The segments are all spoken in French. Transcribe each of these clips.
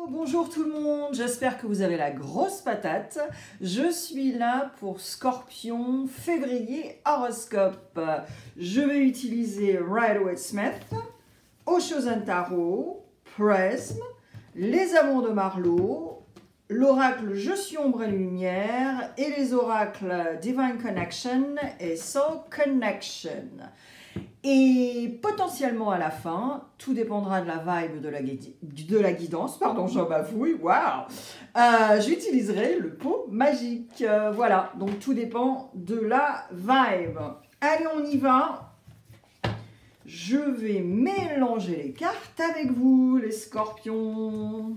Bonjour tout le monde, j'espère que vous avez la grosse patate. Je suis là pour Scorpion février horoscope. Je vais utiliser Rider-Waite-Smith, Osho Tarot, Prism, les amours de Marlowe, l'oracle Je suis ombre et lumière et les oracles Divine Connection et Soul Connection. Et potentiellement à la fin, tout dépendra de la vibe de la guidance, pardon, j'en bafouille, waouh, j'utiliserai le pot magique. Voilà, donc tout dépend de la vibe. Allez, on y va. Je vais mélanger les cartes avec vous, les scorpions.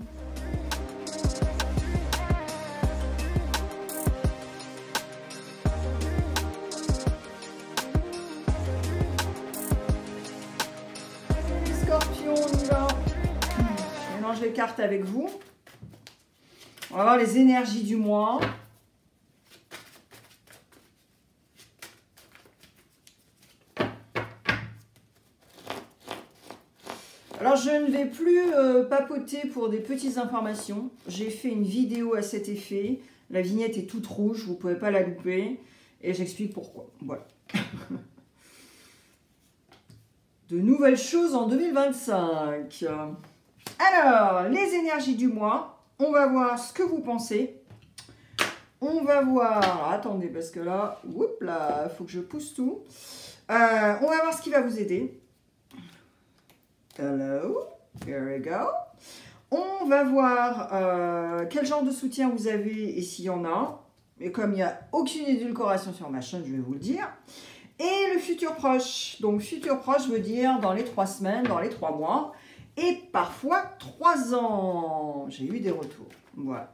Scorpion, on y va. Je mélange les cartes avec vous. On va voir les énergies du mois. Alors, je ne vais plus papoter pour des petites informations. J'ai fait une vidéo à cet effet. La vignette est toute rouge, vous ne pouvez pas la louper. Et j'explique pourquoi. Voilà. De nouvelles choses en 2025. Alors, les énergies du mois. On va voir ce que vous pensez. On va voir... Attendez, parce que là... Oups là, il faut que je pousse tout. On va voir ce qui va vous aider. Hello. Here we go. On va voir quel genre de soutien vous avez et s'il y en a. Mais comme il n'y a aucune édulcoration sur ma chaîne, je vais vous le dire. Et le futur proche. Donc, futur proche veut dire dans les 3 semaines, dans les 3 mois. Et parfois 3 ans. J'ai eu des retours. Voilà.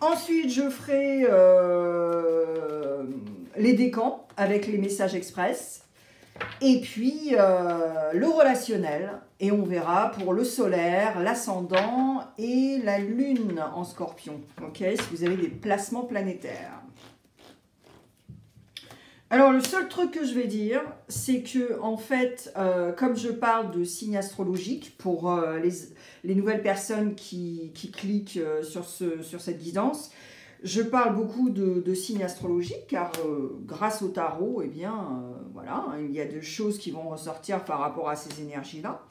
Ensuite, je ferai les décans avec les messages express. Et puis, le relationnel. Et on verra pour le solaire, l'ascendant et la lune en scorpion. Ok, si vous avez des placements planétaires. Alors, le seul truc que je vais dire, c'est que, en fait, comme je parle de signes astrologiques pour les nouvelles personnes qui cliquent sur cette guidance, je parle beaucoup de signes astrologiques, car grâce au tarot, eh bien, voilà, il y a des choses qui vont ressortir par rapport à ces énergies-là.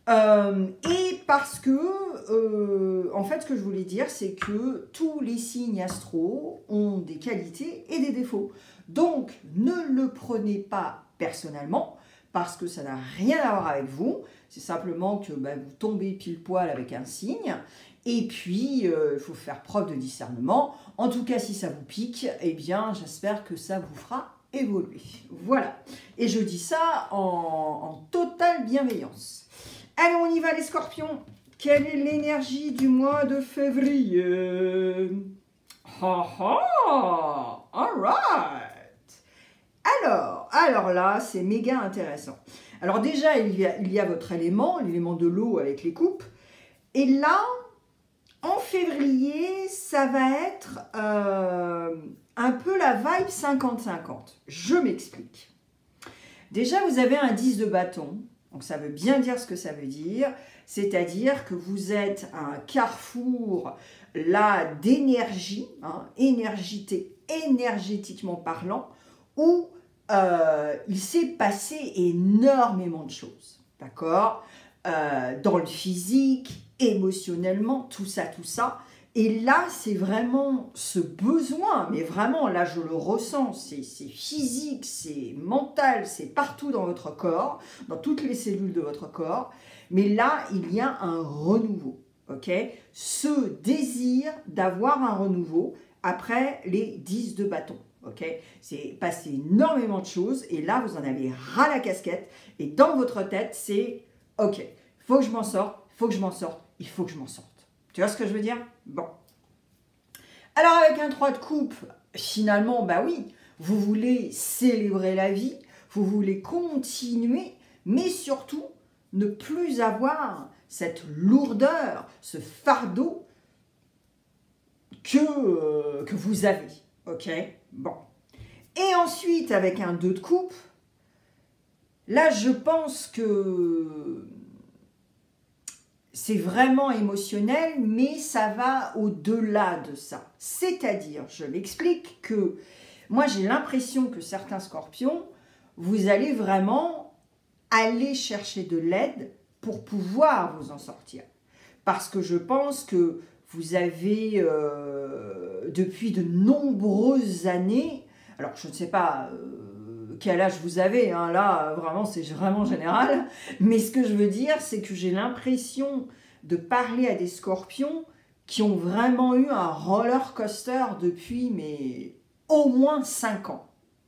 Et parce que, en fait, ce que je voulais dire, c'est que tous les signes astro ont des qualités et des défauts. Donc, ne le prenez pas personnellement, parce que ça n'a rien à voir avec vous. C'est simplement que vous tombez pile poil avec un signe. Et puis, il faut faire preuve de discernement. En tout cas, si ça vous pique, eh bien, j'espère que ça vous fera évoluer. Voilà. Et je dis ça en totale bienveillance. Allez, on y va les scorpions. Quelle est l'énergie du mois de février? Ha ha! All right! Alors là, c'est méga intéressant. Alors déjà, il y a votre élément, l'élément de l'eau avec les coupes. Et là, en février, ça va être un peu la vibe 50-50. Je m'explique. Déjà, vous avez un 10 de bâton. Donc, ça veut bien dire ce que ça veut dire. C'est-à-dire que vous êtes à un carrefour là d'énergie, hein, énergétiquement parlant, où il s'est passé énormément de choses. D'accord, dans le physique, émotionnellement, tout ça. Et là, c'est vraiment ce besoin, mais vraiment, là, je le ressens, c'est physique, c'est mental, c'est partout dans votre corps, dans toutes les cellules de votre corps. Mais là, il y a un renouveau, ok? Ce désir d'avoir un renouveau après les 10 de bâton, ok? C'est passé énormément de choses, et là, vous en avez ras la casquette, et dans votre tête, c'est, ok, il faut que je m'en sorte, il faut que je m'en sorte, il faut que je m'en sorte. Tu vois ce que je veux dire? Bon. Alors, avec un 3 de coupe, finalement, bah oui, vous voulez célébrer la vie, vous voulez continuer, mais surtout, ne plus avoir cette lourdeur, ce fardeau que vous avez. Ok? Bon. Et ensuite, avec un 2 de coupe, là, je pense que c'est vraiment émotionnel, mais ça va au-delà de ça. C'est-à-dire, je m'explique que moi j'ai l'impression que certains scorpions, vous allez vraiment aller chercher de l'aide pour pouvoir vous en sortir. Parce que je pense que vous avez, depuis de nombreuses années, alors je ne sais pas quel âge vous avez, hein, là vraiment c'est vraiment général, mais ce que je veux dire c'est que j'ai l'impression de parler à des scorpions qui ont vraiment eu un roller coaster depuis mais au moins 5 ans,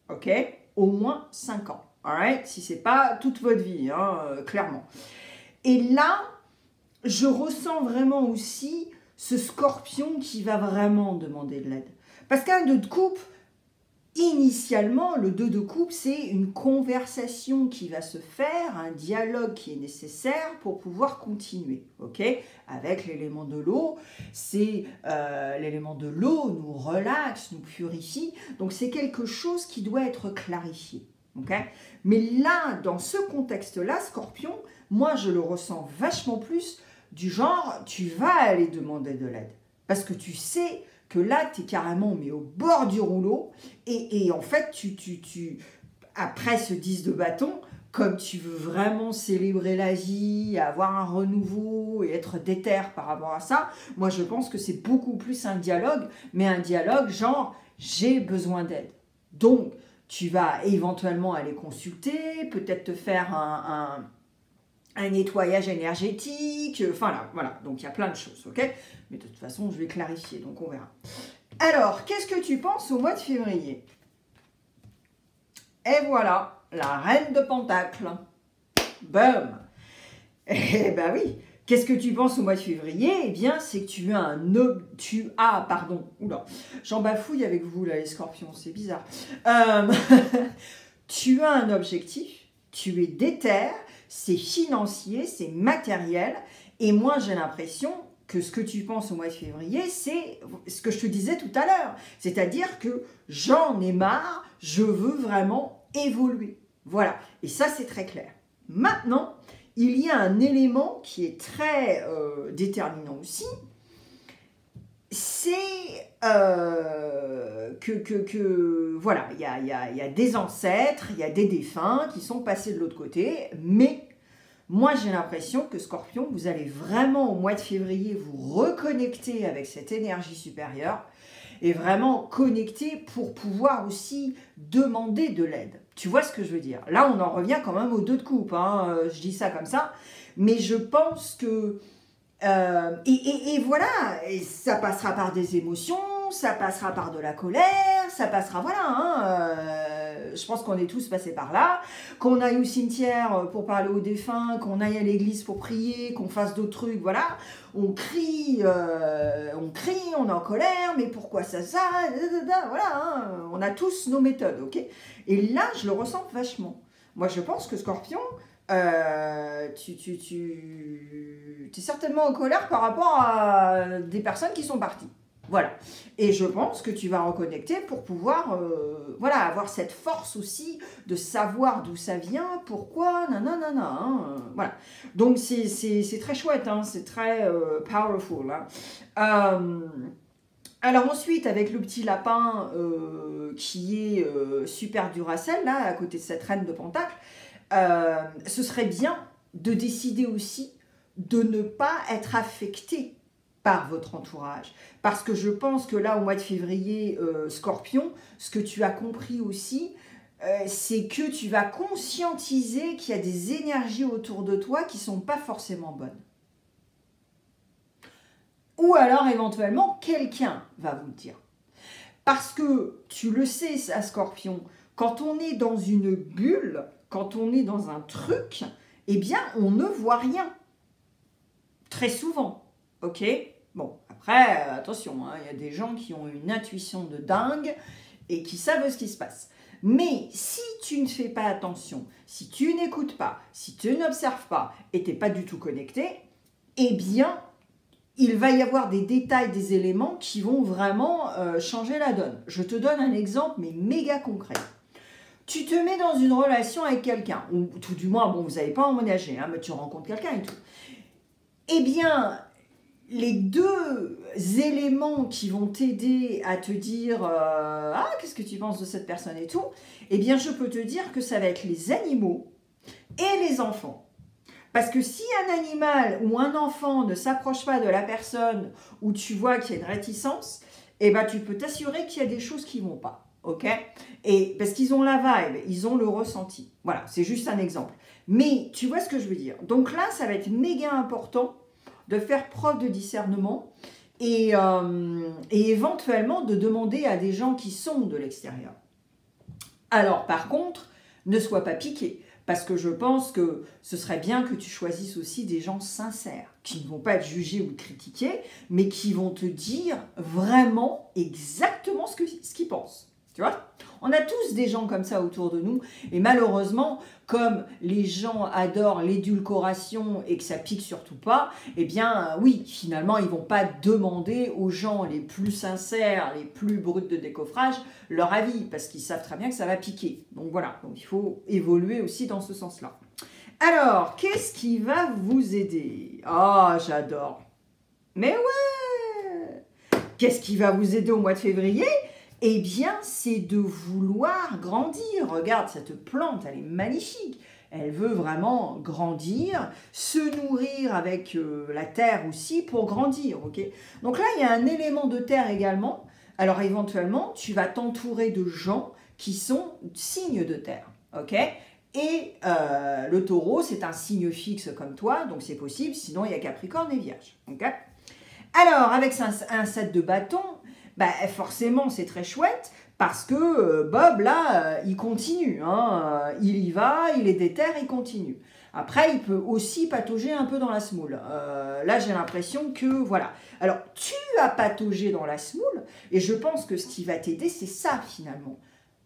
ok? Au moins 5 ans, alright? Si c'est pas toute votre vie, hein, clairement. Et là, je ressens vraiment aussi ce scorpion qui va vraiment demander de l'aide. Parce qu'un 2 de coupe, initialement, le 2 de coupe, c'est une conversation qui va se faire, un dialogue qui est nécessaire pour pouvoir continuer, ok? Avec l'élément de l'eau, c'est l'élément de l'eau nous relaxe, nous purifie, donc c'est quelque chose qui doit être clarifié, ok? Mais là, dans ce contexte-là, Scorpion, moi je le ressens vachement plus du genre, tu vas aller demander de l'aide, parce que tu sais que là, tu es carrément mais au bord du rouleau, et en fait, après ce 10 de bâton, comme tu veux vraiment célébrer la vie, avoir un renouveau et être déter par rapport à ça, moi je pense que c'est beaucoup plus un dialogue, mais un dialogue genre, j'ai besoin d'aide. Donc, tu vas éventuellement aller consulter, peut-être te faire un nettoyage énergétique, enfin là, voilà, donc il y a plein de choses, ok? Mais de toute façon, je vais clarifier, donc on verra. Alors, qu'est-ce que tu penses au mois de février? Et voilà, la reine de Pentacles. Boum! Eh ben oui, qu'est-ce que tu penses au mois de février? Eh bien, c'est que oula, j'en bafouille avec vous là, les scorpions, c'est bizarre. Tu as un objectif, tu es déter, c'est financier, c'est matériel, et moi j'ai l'impression que ce que tu penses au mois de février, c'est ce que je te disais tout à l'heure, c'est-à-dire que j'en ai marre, je veux vraiment évoluer. Voilà, et ça c'est très clair. Maintenant, il y a un élément qui est très déterminant aussi, c'est voilà, il y a des ancêtres, il y a des défunts qui sont passés de l'autre côté, mais moi j'ai l'impression que Scorpion, vous allez vraiment au mois de février vous reconnecter avec cette énergie supérieure et vraiment connecter pour pouvoir aussi demander de l'aide. Tu vois ce que je veux dire? Là on en revient quand même aux 2 de coupe, hein, je dis ça comme ça, mais je pense que et voilà, et ça passera par des émotions, ça passera par de la colère, ça passera, voilà, hein, je pense qu'on est tous passés par là, qu'on aille au cimetière pour parler aux défunts, qu'on aille à l'église pour prier, qu'on fasse d'autres trucs, voilà, on crie, on est en colère, mais pourquoi ça, voilà, hein, on a tous nos méthodes, ok? Et là, je le ressens vachement. Moi, je pense que Scorpion, tu es certainement en colère par rapport à des personnes qui sont parties. Voilà. Et je pense que tu vas reconnecter pour pouvoir voilà, avoir cette force aussi de savoir d'où ça vient, pourquoi, nanana, hein, voilà. Donc c'est très chouette, hein, c'est très powerful. Hein. Alors ensuite, avec le petit lapin qui est super Duracell, là, à côté de cette reine de Pentacle, ce serait bien de décider aussi de ne pas être affecté par votre entourage. Parce que je pense que là, au mois de février, Scorpion, ce que tu as compris aussi, c'est que tu vas conscientiser qu'il y a des énergies autour de toi qui ne sont pas forcément bonnes. Ou alors, éventuellement, quelqu'un va vous le dire. Parce que, tu le sais, ça, Scorpion, quand on est dans une bulle, quand on est dans un truc, eh bien, on ne voit rien. Très souvent, ok? Bon, après, attention, hein, y a des gens qui ont une intuition de dingue et qui savent ce qui se passe. Mais si tu ne fais pas attention, si tu n'écoutes pas, si tu n'observes pas et tu n'es pas du tout connecté, eh bien, il va y avoir des détails, des éléments qui vont vraiment changer la donne. Je te donne un exemple, mais méga concret. Tu te mets dans une relation avec quelqu'un, ou tout du moins, bon, vous n'avez pas emménagé, hein, mais tu rencontres quelqu'un et tout. eh bien, les deux éléments qui vont t'aider à te dire ah, qu'est-ce que tu penses de cette personne et tout, eh bien, je peux te dire que ça va être les animaux et les enfants. Parce que si un animal ou un enfant ne s'approche pas de la personne où tu vois qu'il y a une réticence, eh ben, tu peux t'assurer qu'il y a des choses qui ne vont pas. Ok? Et parce qu'ils ont la vibe, ils ont le ressenti. Voilà, c'est juste un exemple. Mais tu vois ce que je veux dire. Donc là, ça va être méga important de faire preuve de discernement et éventuellement de demander à des gens qui sont de l'extérieur. Alors, par contre, ne sois pas piqué. Parce que je pense que ce serait bien que tu choisisses aussi des gens sincères, qui ne vont pas te juger ou te critiquer, mais qui vont te dire vraiment exactement ce qu'ils pensent. Tu vois? On a tous des gens comme ça autour de nous, et malheureusement, comme les gens adorent l'édulcoration et que ça pique surtout pas, eh bien oui, finalement, ils ne vont pas demander aux gens les plus sincères, les plus bruts de décoffrage, leur avis, parce qu'ils savent très bien que ça va piquer. Donc voilà, donc il faut évoluer aussi dans ce sens-là. Alors, qu'est-ce qui va vous aider? Ah, j'adore. Mais ouais! Qu'est-ce qui va vous aider au mois de février? Eh bien, c'est de vouloir grandir. Regarde, cette plante, elle est magnifique. Elle veut vraiment grandir, se nourrir avec la terre aussi pour grandir. Okay, donc là, il y a un élément de terre également. Alors, éventuellement, tu vas t'entourer de gens qui sont signes de terre. Ok, et le taureau, c'est un signe fixe comme toi, donc c'est possible. Sinon, il y a Capricorne et Vierge. Okay, alors, avec un set de bâtons, bah, forcément, c'est très chouette parce que Bob, là, il continue. Hein, il y va, il est déter, il continue. Après, il peut aussi patauger un peu dans la semoule. Là, j'ai l'impression que, voilà. Alors, tu as pataugé dans la semoule et je pense que ce qui va t'aider, c'est ça, finalement.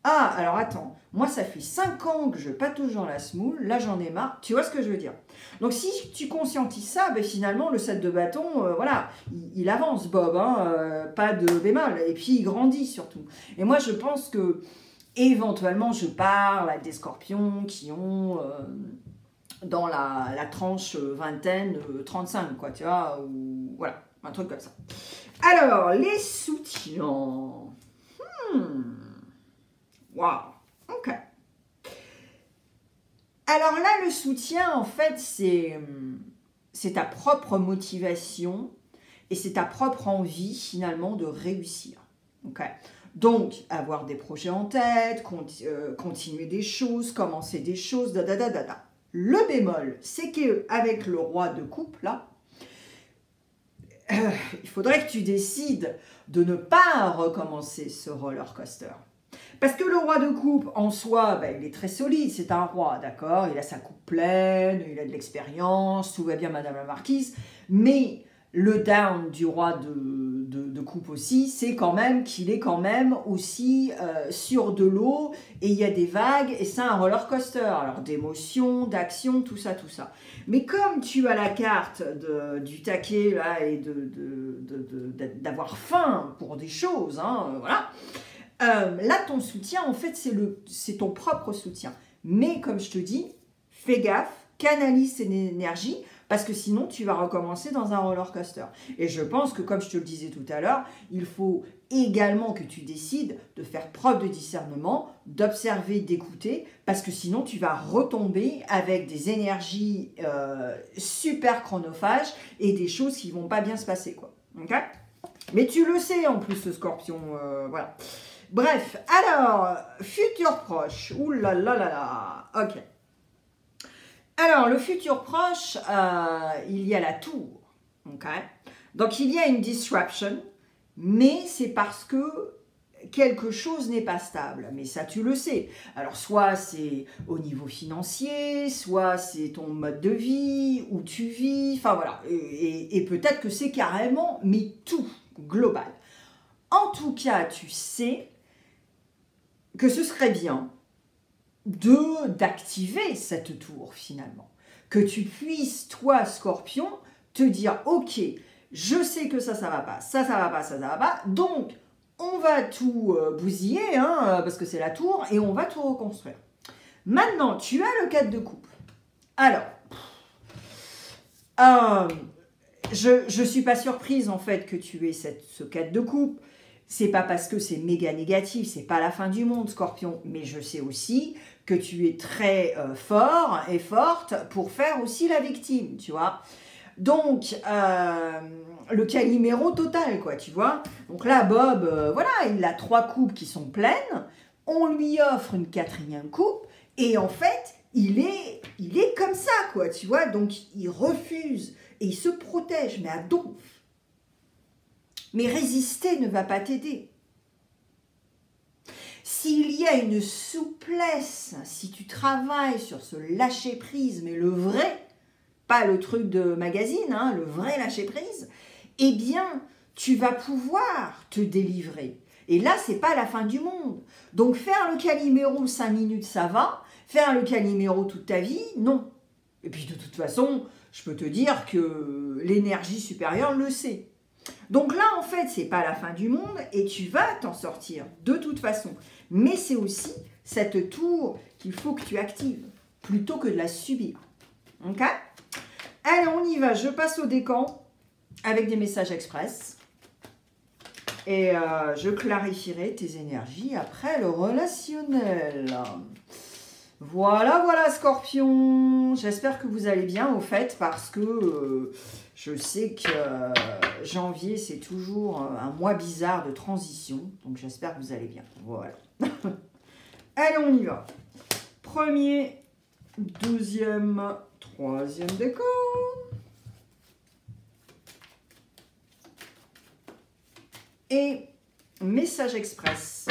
Ah, alors attends, moi ça fait 5 ans que je patauge dans la semoule, là j'en ai marre, tu vois ce que je veux dire? Donc si tu conscientises ça, ben, finalement le set de bâton, voilà, il avance Bob, hein, pas de bémol, et puis il grandit surtout. Et moi je pense que éventuellement je parle à des scorpions qui ont dans la tranche vingtaine, 35, quoi, tu vois, ou voilà, un truc comme ça. Alors, les soutiens. Waouh, ok. Alors là, le soutien, en fait, c'est ta propre motivation et c'est ta propre envie, finalement, de réussir. Ok. Donc, avoir des projets en tête, continuer des choses, commencer des choses, da. Le bémol, c'est qu'avec le roi de coupe, là, il faudrait que tu décides de ne pas recommencer ce roller coaster. Parce que le roi de coupe, en soi, ben, il est très solide, c'est un roi, d'accord? Il a sa coupe pleine, il a de l'expérience, tout va bien, madame la marquise. Mais le down du roi de coupe aussi, c'est quand même qu'il est quand même aussi sur de l'eau, et il y a des vagues, et c'est un roller coaster. Alors d'émotions, d'actions, tout ça, tout ça. Mais comme tu as la carte du taquet, là, et d'avoir faim pour des choses, hein, voilà. Là, ton soutien, en fait, c'est ton propre soutien. Mais comme je te dis, fais gaffe, canalise cette énergie, parce que sinon, tu vas recommencer dans un roller coaster. Et je pense que, comme je te le disais tout à l'heure, il faut également que tu décides de faire preuve de discernement, d'observer, d'écouter, parce que sinon, tu vas retomber avec des énergies super chronophages et des choses qui ne vont pas bien se passer, quoi. Okay, mais tu le sais, en plus, ce scorpion, voilà. Bref, alors, futur proche. Ouh là là là là. Ok. Alors, le futur proche, il y a la tour. Ok. Donc, il y a une disruption, mais c'est parce que quelque chose n'est pas stable. Mais ça, tu le sais. Alors, soit c'est au niveau financier, soit c'est ton mode de vie, où tu vis. Enfin, voilà. Et peut-être que c'est carrément, mais tout, global. En tout cas, tu sais que ce serait bien d'activer cette tour finalement. Que tu puisses, toi, Scorpion, te dire, ok, je sais que ça va pas, ça va pas, ça va pas, donc on va tout bousiller, hein, parce que c'est la tour, et on va tout reconstruire. Maintenant, tu as le 4 de coupe. Alors, je suis pas surprise en fait que tu aies ce 4 de coupe. C'est pas parce que c'est méga négatif, c'est pas la fin du monde, Scorpion. Mais je sais aussi que tu es très fort et forte pour faire aussi la victime, tu vois. Donc, le Calimero total, quoi, tu vois. Donc là, Bob, voilà, il a 3 coupes qui sont pleines. On lui offre une 4e coupe. Et en fait, il est comme ça, quoi, tu vois. Donc, il refuse et il se protège, mais à donf. Mais résister ne va pas t'aider. S'il y a une souplesse, si tu travailles sur ce lâcher-prise, mais le vrai, pas le truc de magazine, hein, le vrai lâcher-prise, eh bien, tu vas pouvoir te délivrer. Et là, c'est pas la fin du monde. Donc, faire le Calimero 5 minutes, ça va. Faire le Calimero toute ta vie, non. Et puis, de toute façon, je peux te dire que l'énergie supérieure le sait. Donc là, en fait, c'est pas la fin du monde et tu vas t'en sortir de toute façon. Mais c'est aussi cette tour qu'il faut que tu actives plutôt que de la subir. Ok? Allez, on y va. Je passe au décan avec des messages express. Et je clarifierai tes énergies après le relationnel. Voilà, voilà, Scorpion. J'espère que vous allez bien, au fait, parce que je sais que janvier, c'est toujours un mois bizarre de transition. Donc, j'espère que vous allez bien. Voilà. Allez, on y va. Premier, deuxième, troisième décan. Et message express.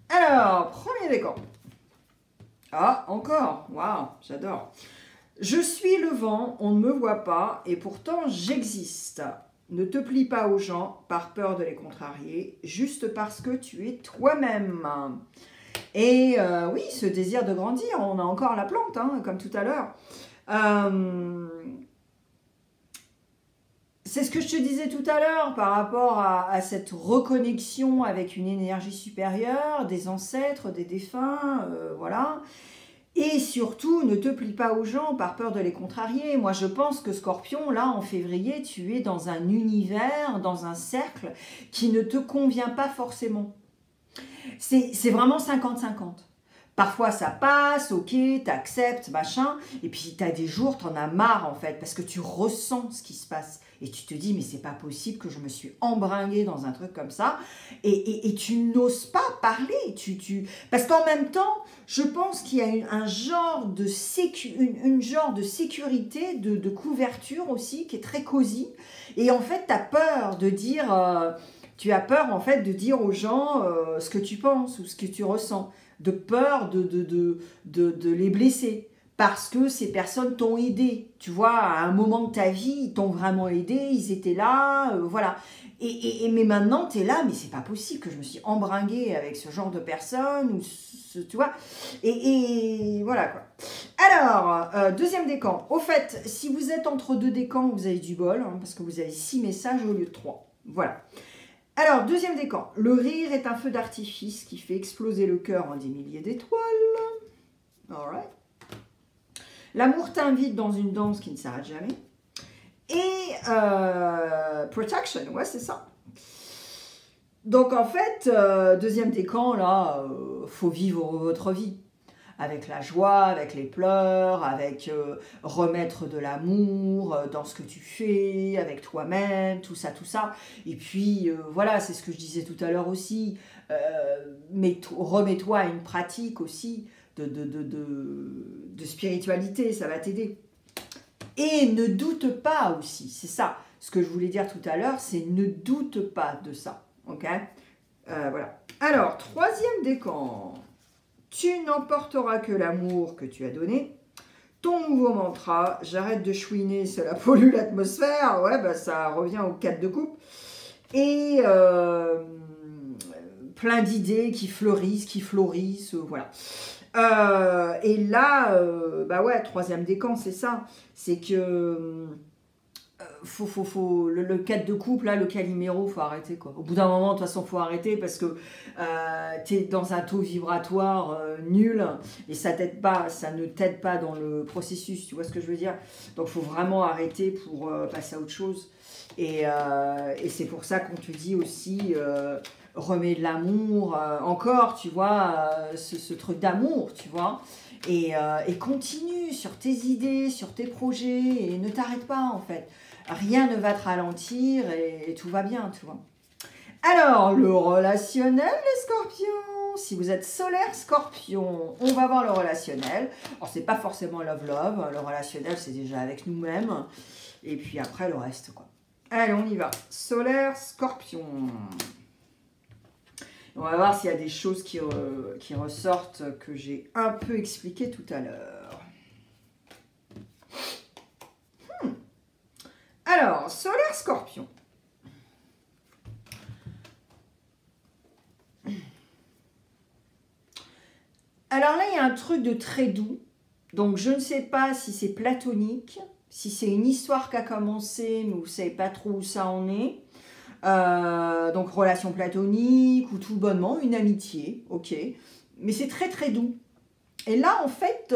Alors, premier décan. Ah, encore. Waouh, j'adore. Je suis le vent, on ne me voit pas, et pourtant j'existe. Ne te plie pas aux gens par peur de les contrarier, juste parce que tu es toi-même. Et oui, ce désir de grandir, on a encore la plante, hein, comme tout à l'heure. C'est ce que je te disais tout à l'heure par rapport à cette reconnexion avec une énergie supérieure, des ancêtres, des défunts, voilà. Et surtout, ne te plie pas aux gens par peur de les contrarier. Moi, je pense que Scorpion, là, en février, tu es dans un univers, dans un cercle qui ne te convient pas forcément. C'est vraiment 50-50. Parfois, ça passe, ok, t'acceptes, machin. Et puis, t'as des jours, t'en as marre, en fait, parce que tu ressens ce qui se passe. Et tu te dis, mais c'est pas possible que je me suis embringuée dans un truc comme ça. Et tu n'oses pas parler. Parce qu'en même temps, je pense qu'il y a un genre de genre de sécurité, de couverture aussi, qui est très cosy. Et en fait, t'as peur de dire... tu as peur, en fait, de dire aux gens ce que tu penses ou ce que tu ressens. De peur de les blesser. Parce que ces personnes t'ont aidé. Tu vois, à un moment de ta vie, ils t'ont vraiment aidé, ils étaient là, voilà. Mais maintenant, tu es là, mais c'est pas possible que je me suis embringuée avec ce genre de personnes, ou tu vois. Et voilà, quoi. Alors, deuxième décan. Au fait, si vous êtes entre deux décans, vous avez du bol, hein, parce que vous avez 6 messages au lieu de 3. Voilà. Alors, deuxième décan. Le rire est un feu d'artifice qui fait exploser le cœur en des milliers d'étoiles. All right. L'amour t'invite dans une danse qui ne s'arrête jamais. Et protection, ouais, c'est ça. Donc, en fait, deuxième décan, là, faut vivre votre vie. Avec la joie, avec les pleurs, avec remettre de l'amour dans ce que tu fais, avec toi-même, tout ça, tout ça. Et puis, voilà, c'est ce que je disais tout à l'heure aussi. Remets-toi à une pratique aussi de spiritualité, ça va t'aider. Et ne doute pas aussi, c'est ça. Ce que je voulais dire tout à l'heure, c'est ne doute pas de ça. Ok, voilà. Alors, troisième décan. Tu n'emporteras que l'amour que tu as donné. Ton nouveau mantra, j'arrête de chouiner, cela pollue l'atmosphère. Ouais, bah ça revient au 4 de coupe. Et plein d'idées qui fleurissent, voilà. Et là, bah ouais, troisième décan, c'est ça. C'est que le 4 de coupe, là, le Calimero, faut arrêter, quoi. Au bout d'un moment, de toute façon, faut arrêter parce que t'es dans un taux vibratoire nul et ça t'aide pas, ça ne t'aide pas dans le processus, tu vois ce que je veux dire? Donc, faut vraiment arrêter pour passer à autre chose. Et c'est pour ça qu'on te dit aussi, remets de l'amour, encore, tu vois, ce truc d'amour, tu vois. Et continue sur tes idées, sur tes projets et ne t'arrête pas, en fait. Rien ne va te ralentir et tout va bien, tu vois. Alors, le relationnel, les scorpions. Si vous êtes solaire scorpion, on va voir le relationnel. Alors, c'est pas forcément love-love. Le relationnel, c'est déjà avec nous-mêmes. Et puis après, le reste, quoi. Allez, on y va. Solaire scorpion. On va voir s'il y a des choses qui ressortent que j'ai un peu expliquées tout à l'heure. Alors, solaire scorpion. Alors là, il y a un truc de très doux. Donc, je ne sais pas si c'est platonique, si c'est une histoire qui a commencé, mais vous ne savez pas trop où ça en est. Donc, relation platonique ou tout bonnement, une amitié, ok. Mais c'est très, très doux. Et là, en fait,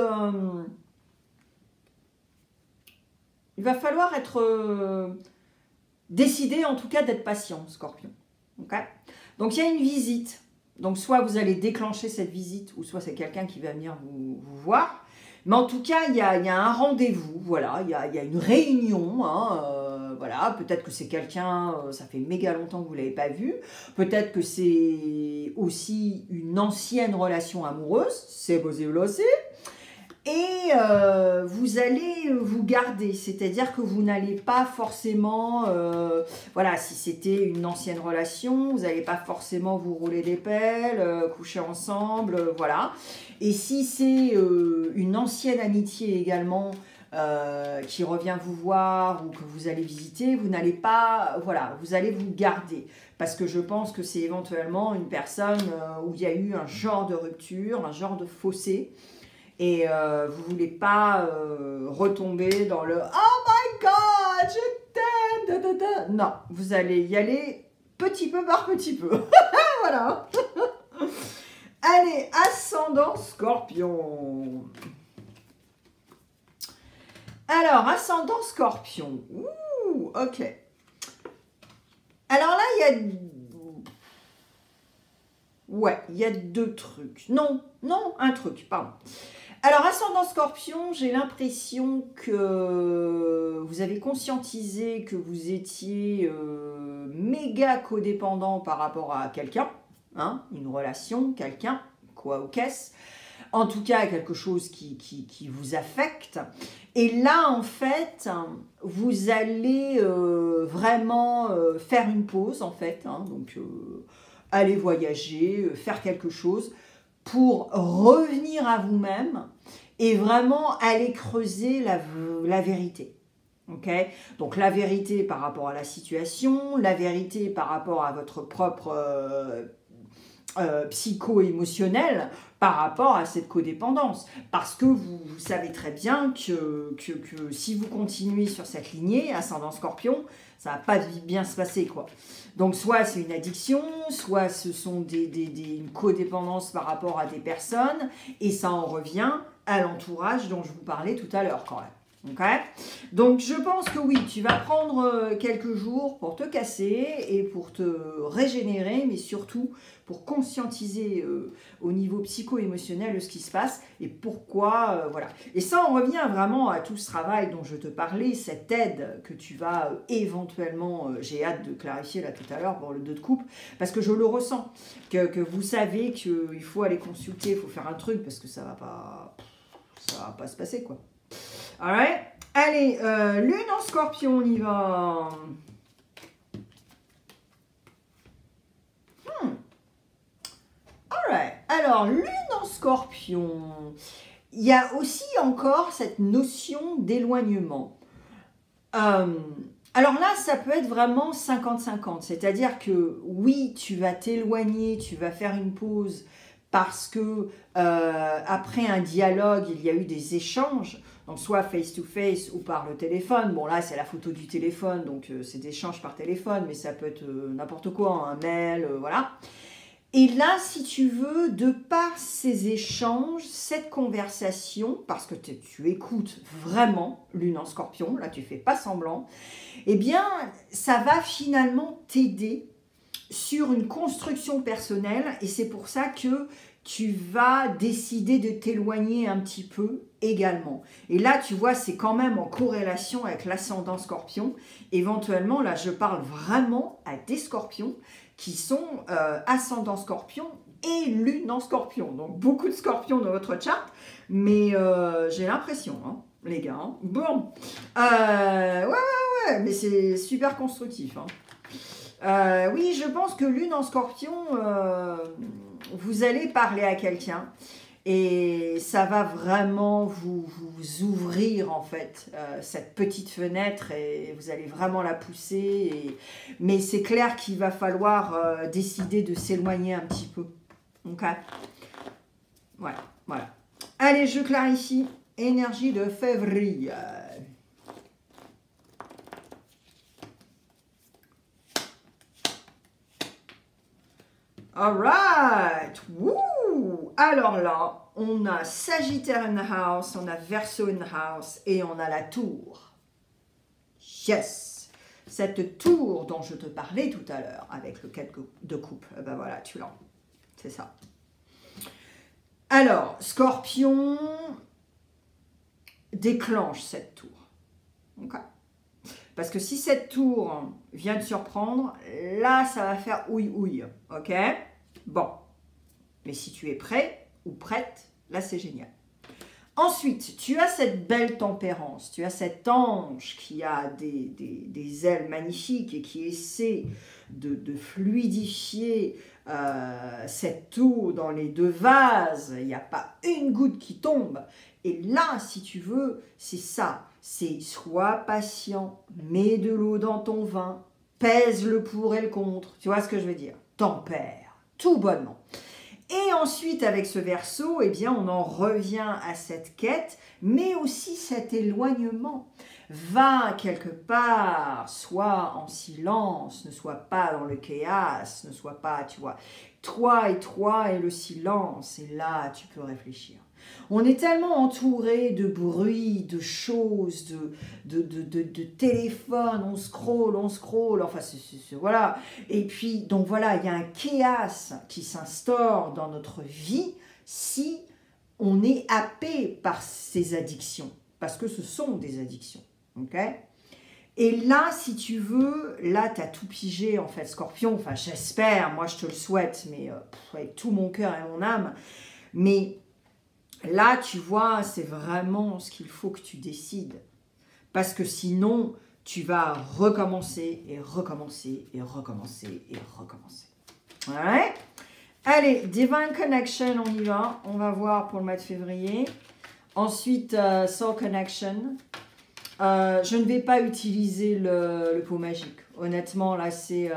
il va falloir être décidé, en tout cas, d'être patient, scorpion. Okay, donc, il y a une visite. Donc, soit vous allez déclencher cette visite, ou soit c'est quelqu'un qui va venir vous voir. Mais en tout cas, il y a un rendez-vous, voilà, il y a une réunion, hein, voilà, peut-être que c'est quelqu'un, ça fait méga longtemps que vous ne l'avez pas vu, peut-être que c'est aussi une ancienne relation amoureuse, c'est possible aussi, et vous allez vous garder, c'est-à-dire que vous n'allez pas forcément, voilà, si c'était une ancienne relation, vous n'allez pas forcément vous rouler des pelles, coucher ensemble, voilà. Et si c'est une ancienne amitié également qui revient vous voir ou que vous allez visiter, vous n'allez pas, voilà, vous allez vous garder. Parce que je pense que c'est éventuellement une personne où il y a eu un genre de rupture, un genre de fossé. Et vous ne voulez pas retomber dans le « Oh my God, je t'aime !» Non, vous allez y aller petit peu par petit peu. Voilà. Allez, ascendant scorpion. Alors, ascendant scorpion. Ouh, ok. Alors là, il y a... Ouais, il y a deux trucs. Non, un truc, pardon. Alors, ascendant scorpion, j'ai l'impression que vous avez conscientisé que vous étiez méga codépendant par rapport à quelqu'un, hein, une relation, quelqu'un, quoi ou qu'est-ce. En tout cas, quelque chose qui vous affecte. Et là, en fait, vous allez vraiment faire une pause, en fait, hein, donc aller voyager, faire quelque chose pour revenir à vous-même et vraiment aller creuser la vérité. Okay, donc la vérité par rapport à la situation, la vérité par rapport à votre propre psycho-émotionnel par rapport à cette codépendance. Parce que vous savez très bien que si vous continuez sur cette lignée, ascendant scorpion, ça ne va pas bien se passer, quoi. Donc soit c'est une addiction, soit ce sont une codépendance par rapport à des personnes, et ça en revient à l'entourage dont je vous parlais tout à l'heure, quand même. Okay, donc je pense que oui, tu vas prendre quelques jours pour te casser et pour te régénérer, mais surtout pour conscientiser au niveau psycho-émotionnel ce qui se passe et pourquoi, voilà. Et ça, on revient vraiment à tout ce travail dont je te parlais, cette aide que tu vas éventuellement, j'ai hâte de clarifier là tout à l'heure pour le 2 de coupe, parce que je le ressens, que vous savez qu'il faut aller consulter, il faut faire un truc, parce que ça va pas se passer, quoi. Alright. Allez, lune en scorpion, on y va. Alright. Alors, lune en scorpion. Il y a aussi encore cette notion d'éloignement. Alors là, ça peut être vraiment 50-50. C'est-à-dire que oui, tu vas t'éloigner, tu vas faire une pause parce que après un dialogue, il y a eu des échanges, donc soit face-to-face ou par le téléphone. Bon, là, c'est la photo du téléphone, donc c'est des échanges par téléphone, mais ça peut être n'importe quoi, un mail, voilà. Et là, si tu veux, de par ces échanges, cette conversation, parce que tu écoutes vraiment Lune en Scorpion, là tu fais pas semblant, eh bien, ça va finalement t'aider sur une construction personnelle, et c'est pour ça que tu vas décider de t'éloigner un petit peu également. Et là, tu vois, c'est quand même en corrélation avec l'ascendant Scorpion. Éventuellement, là, je parle vraiment à des Scorpions qui sont ascendant Scorpion et Lune en Scorpion. Donc, beaucoup de Scorpions dans votre charte, mais j'ai l'impression, hein, les gars. Hein. Bon, ouais, mais c'est super constructif. Hein. Oui, je pense que Lune en Scorpion, vous allez parler à quelqu'un et ça va vraiment vous ouvrir en fait cette petite fenêtre et vous allez vraiment la pousser. Mais c'est clair qu'il va falloir décider de s'éloigner un petit peu. Ok. Ouais, voilà. Allez, je clarifie. Énergie de février. Alright, wouh! Alors là, on a Sagittaire in the house, on a Verseau in the house et on a la tour. Yes! Cette tour dont je te parlais tout à l'heure avec le 4 de coupe, ben voilà, tu l'as. C'est ça. Alors, Scorpion déclenche cette tour. Okay. Parce que si cette tour vient te surprendre, là, ça va faire ouille-ouille. Ok? Bon. Mais si tu es prêt ou prête, là, c'est génial. Ensuite, tu as cette belle tempérance. Tu as cet ange qui a des ailes magnifiques et qui essaie de fluidifier cette eau dans les deux vases. Il n'y a pas une goutte qui tombe. Et là, si tu veux, c'est ça. C'est sois patient, mets de l'eau dans ton vin, pèse le pour et le contre. Tu vois ce que je veux dire? Tempère, tout bonnement. Et ensuite, avec ce Verseau, eh bien, on en revient à cette quête, mais aussi cet éloignement. Va quelque part, sois en silence, ne sois pas dans le chaos, ne sois pas, tu vois, toi et le silence, et là, tu peux réfléchir. On est tellement entouré de bruit, de choses, de téléphones, on scrolle, enfin, voilà. Et puis, donc voilà, il y a un chaos qui s'instaure dans notre vie si on est happé par ces addictions, parce que ce sont des addictions, ok? Et là, si tu veux, là, tu as tout pigé, en fait, Scorpion, enfin, j'espère, moi, je te le souhaite, mais avec tout mon cœur et mon âme, mais... Là, tu vois, c'est vraiment ce qu'il faut que tu décides. Parce que sinon, tu vas recommencer et recommencer et recommencer et recommencer. Ouais. Allez, Divine Connection, on y va. On va voir pour le mois de février. Ensuite, Soul Connection. Je ne vais pas utiliser le pot magique. Honnêtement, là, c'est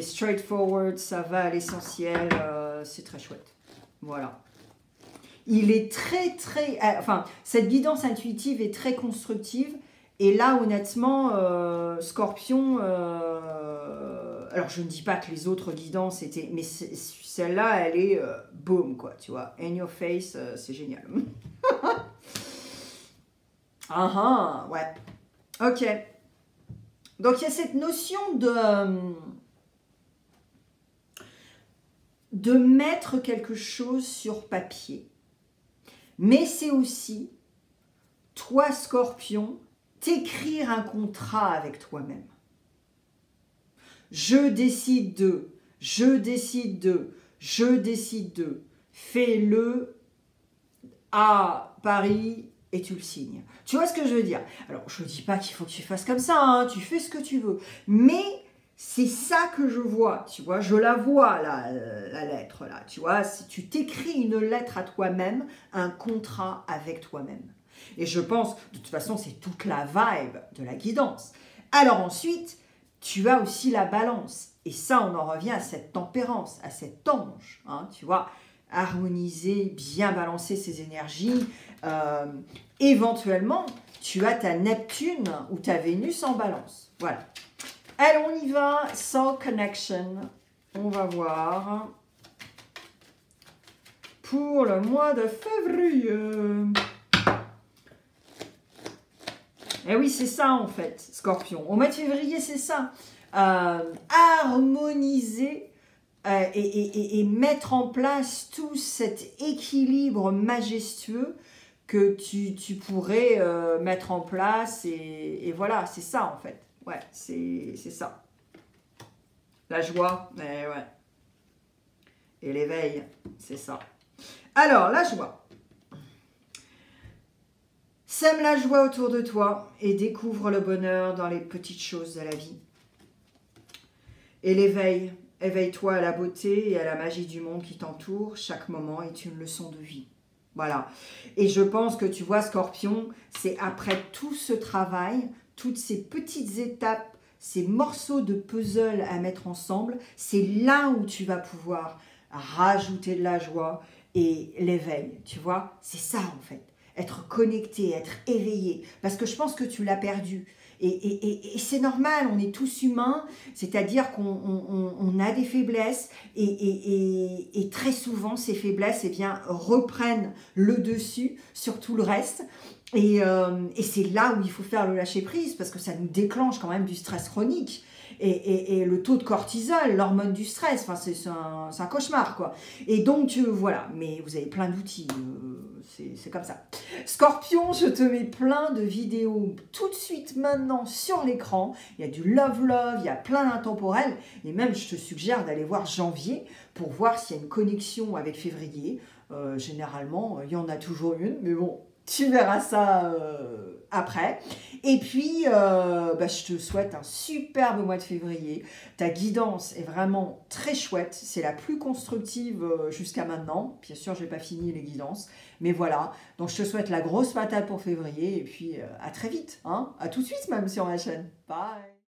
straightforward. Ça va à l'essentiel. C'est très chouette. Voilà. Il est très, enfin, cette guidance intuitive est très constructive. Et là, honnêtement, Scorpion, alors je ne dis pas que les autres guidances étaient, mais celle-là, elle est boom, quoi, tu vois. In your face, c'est génial. Ouais. Ok. Donc, il y a cette notion de mettre quelque chose sur papier. Mais c'est aussi, toi Scorpion, t'écrire un contrat avec toi-même. Je décide de, fais-le à Paris et tu le signes. Tu vois ce que je veux dire? Alors, je ne dis pas qu'il faut que tu fasses comme ça, hein, tu fais ce que tu veux. Mais c'est ça que je vois, tu vois, je la vois, la lettre, là, tu vois, si tu t'écris une lettre à toi-même, un contrat avec toi-même. Et je pense, de toute façon, c'est toute la vibe de la guidance. Alors ensuite, tu as aussi la balance. Et ça, on en revient à cette tempérance, à cet ange, hein, tu vois, harmoniser, bien balancer ses énergies. Éventuellement, tu as ta Neptune ou ta Vénus en balance. Voilà. Allez, on y va. Soul Connection. On va voir. Pour le mois de février. Eh oui, c'est ça en fait, Scorpion. Au mois de février, c'est ça. Harmoniser et mettre en place tout cet équilibre majestueux que tu pourrais mettre en place. Et voilà, c'est ça en fait. Ouais, c'est ça. La joie, ouais. Et l'éveil, c'est ça. Alors, la joie. Sème la joie autour de toi et découvre le bonheur dans les petites choses de la vie. Et l'éveil, éveille-toi à la beauté et à la magie du monde qui t'entoure. Chaque moment est une leçon de vie. Voilà. Et je pense que tu vois, Scorpion, c'est après tout ce travail, toutes ces petites étapes, ces morceaux de puzzle à mettre ensemble, c'est là où tu vas pouvoir rajouter de la joie et l'éveil. Tu vois, c'est ça en fait. Être connecté, être éveillé. Parce que je pense que tu l'as perdu. Et c'est normal, on est tous humains, c'est-à-dire qu'on a des faiblesses et très souvent ces faiblesses reprennent le dessus sur tout le reste. Et c'est là où il faut faire le lâcher-prise parce que ça nous déclenche quand même du stress chronique. Et le taux de cortisol, l'hormone du stress, enfin, c'est un cauchemar, quoi. Et donc, voilà, mais vous avez plein d'outils, c'est comme ça. Scorpion, je te mets plein de vidéos tout de suite maintenant sur l'écran. Il y a du love, il y a plein d'intemporels. Et même, je te suggère d'aller voir janvier pour voir s'il y a une connexion avec février. Généralement, il y en a toujours une, mais bon, tu verras ça après. Et puis, je te souhaite un superbe mois de février. Ta guidance est vraiment très chouette. C'est la plus constructive jusqu'à maintenant. Bien sûr, je n'ai pas fini les guidances. Mais voilà. Donc, je te souhaite la grosse patate pour février. Et puis, à très vite. Hein, à tout de suite même sur ma chaîne. Bye.